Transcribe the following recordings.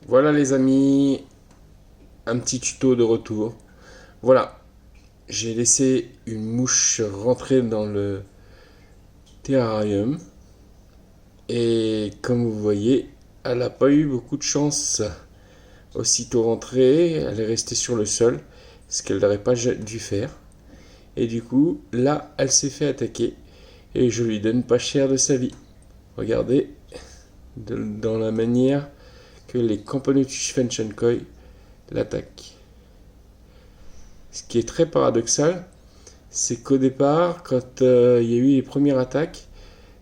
Voilà les amis, un petit tuto de retour. Voilà, j'ai laissé une mouche rentrer dans le terrarium et comme vous voyez, elle n'a pas eu beaucoup de chance. Aussitôt rentrée, elle est restée sur le sol, ce qu'elle n'aurait pas dû faire. Et du coup, là, elle s'est fait attaquer et je lui donne pas cher de sa vie. Regardez, dans la manière que les Camponotus fenchenkoi l'attaquent. Ce qui est très paradoxal, c'est qu'au départ, quand il y a eu les premières attaques,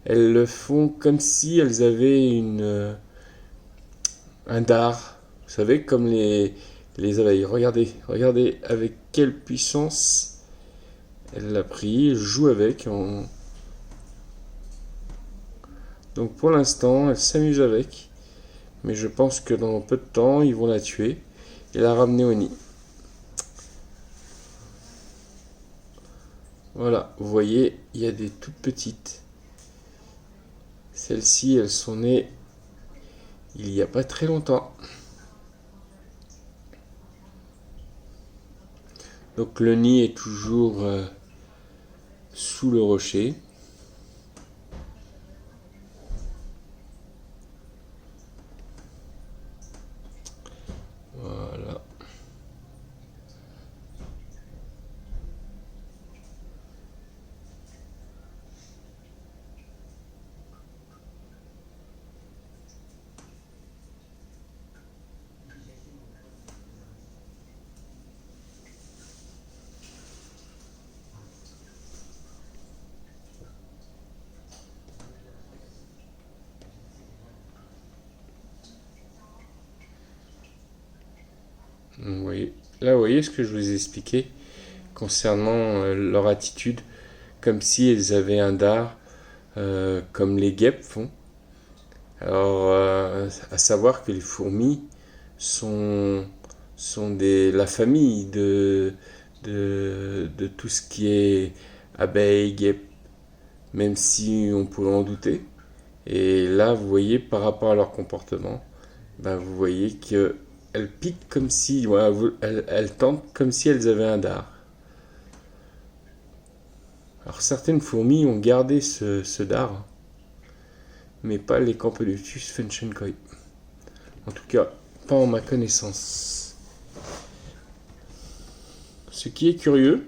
elles le font comme si elles avaient un dard. Vous savez, comme les abeilles. Regardez, regardez avec quelle puissance elle l'a pris, elle joue avec. Donc pour l'instant, elle s'amuse avec. Mais je pense que dans peu de temps, ils vont la tuer et la ramener au nid. Voilà, vous voyez, il y a des toutes petites. Celles-ci, elles sont nées il n'y a pas très longtemps. Donc le nid est toujours sous le rocher. Voilà. Vous voyez. Là, vous voyez ce que je vous ai expliqué concernant leur attitude, comme si elles avaient un dard, comme les guêpes font. Alors, à savoir que les fourmis sont, la famille de tout ce qui est abeilles, guêpes, même si on pourrait en douter. Et là, vous voyez, par rapport à leur comportement, ben, vous voyez qu'elles piquent comme si, ouais, elles tentent comme si elles avaient un dard. Alors certaines fourmis ont gardé ce dard, mais pas les Camponotus fenchenkoi. En tout cas, pas en ma connaissance. Ce qui est curieux,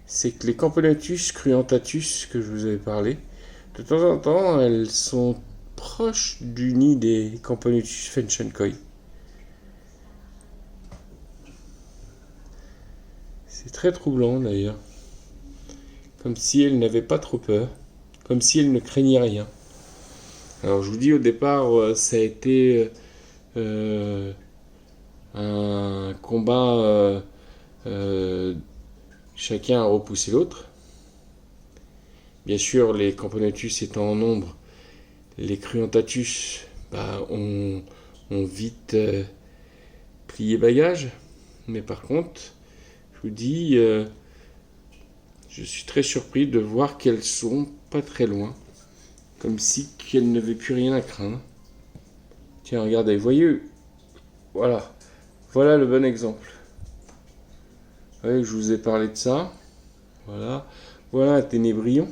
c'est que les Camponotus cruentatus que je vous avais parlé, de temps en temps, elles sont proches du nid des Camponotus fenchenkoi. C'est très troublant d'ailleurs. Comme si elles n'avaient pas trop peur. Comme si elles ne craignaient rien. Alors je vous dis au départ, ça a été un combat, chacun a repoussé l'autre. Bien sûr, les Camponotus étant en nombre, les Cruentatus ont vite plié bagage. Mais par contre, je vous dis, je suis très surpris de voir qu'elles sont pas très loin. Comme si qu'elles n'avaient plus rien à craindre. Tiens, regardez, voyez, voilà. Voilà le bon exemple. Ouais, je vous ai parlé de ça. Voilà. Voilà un ténébrion.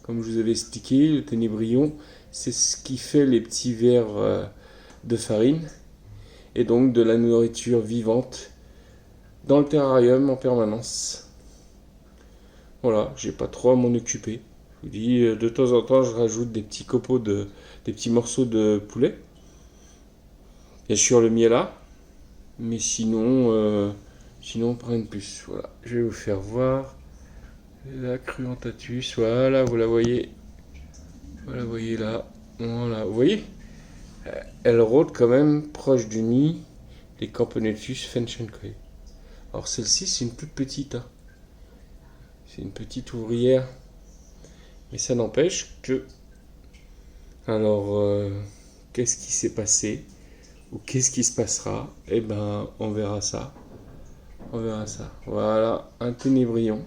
Comme je vous avais expliqué, le ténébrion, c'est ce qui fait les petits vers de farine. Et donc de la nourriture vivante dans le terrarium en permanence. Voilà, j'ai pas trop à m'en occuper. Je vous dis, de temps en temps, je rajoute des petits copeaux des petits morceaux de poulet. Bien sûr, le miel là. Mais sinon, on prend une puce. Voilà, je vais vous faire voir la Cruentatus. Voilà, vous la voyez. Vous la voyez là. Voilà, vous voyez, elle rôde quand même proche du nid des Camponotus fenchenkoi. Alors celle-ci, c'est une toute petite. Hein. C'est une petite ouvrière. Mais ça n'empêche que... Alors, qu'est-ce qui s'est passé? Ou qu'est-ce qui se passera? Eh ben, on verra ça. On verra ça. Voilà, un ténébrion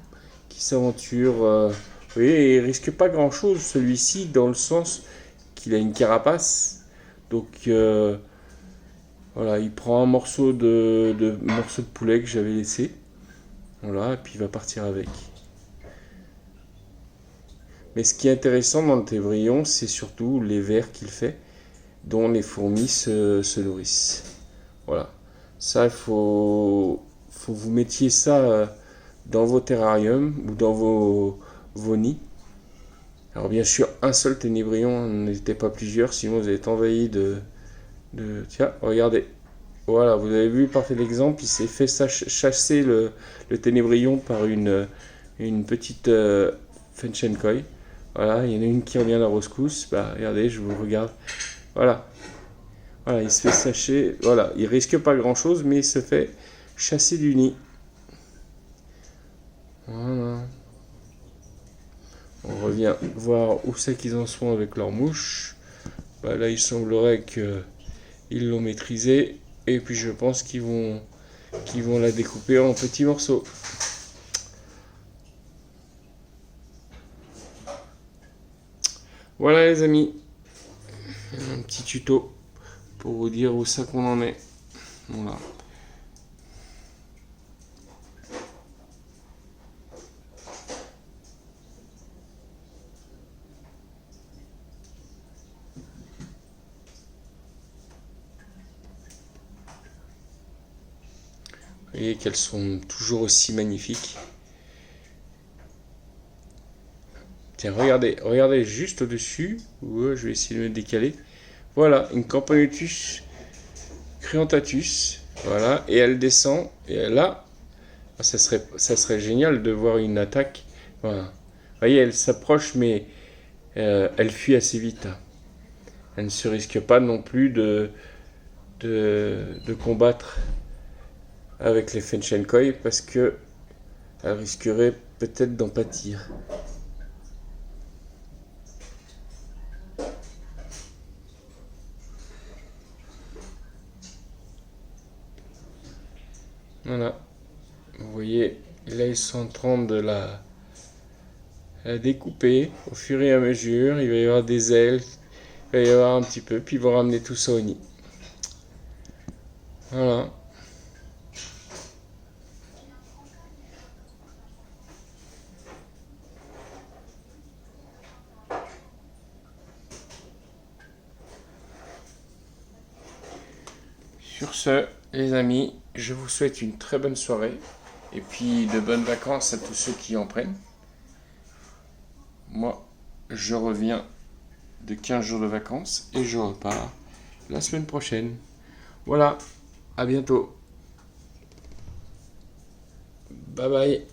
qui s'aventure. Vous voyez, il risque pas grand-chose celui-ci dans le sens qu'il a une carapace. Donc Voilà, il prend un morceau morceau de poulet que j'avais laissé. Voilà, et puis il va partir avec. Mais ce qui est intéressant dans le tévrillon, c'est surtout les vers qu'il fait, dont les fourmis se nourrissent. Voilà. Ça, il faut vous mettiez ça dans vos terrariums ou dans vos nids. Alors bien sûr, un seul ténébrion, n'était pas plusieurs, sinon vous êtes envahi Tiens, regardez. Voilà, vous avez vu par l'exemple, il s'est fait chasser le ténébrion par une petite Fenchenkoy. Voilà, il y en a une qui revient à la rescousse. Bah, regardez, je vous regarde. Voilà. Voilà, il se fait sacher. Voilà, il risque pas grand chose, mais il se fait chasser du nid. Voilà. On revient voir où c'est qu'ils en sont avec leurs mouches. Bah, là, il semblerait qu'ils l'ont maîtrisé. Et puis, je pense qu'ils vont la découper en petits morceaux. Voilà les amis, un petit tuto pour vous dire où ça qu'on en est. Voilà. Vous voyez qu'elles sont toujours aussi magnifiques. Tiens, regardez juste au-dessus. Ouais, je vais essayer de me décaler. Voilà, une Campanotus cruentatus. Voilà, et elle descend. Et là, ça serait génial de voir une attaque. Voilà. Vous voyez, elle s'approche, mais elle fuit assez vite. Elle ne se risque pas non plus de combattre avec les Fenchenkoy parce que elle risquerait peut-être d'en pâtir. Voilà. Vous voyez, là ils sont en train de la découper au fur et à mesure. Il va y avoir des ailes, il va y avoir un petit peu, puis ils vont ramener tout ça au nid. Voilà. Sur ce, les amis, je vous souhaite une très bonne soirée et puis de bonnes vacances à tous ceux qui en prennent. Moi, je reviens de 15 jours de vacances et je repars la semaine prochaine. Voilà, à bientôt. Bye bye.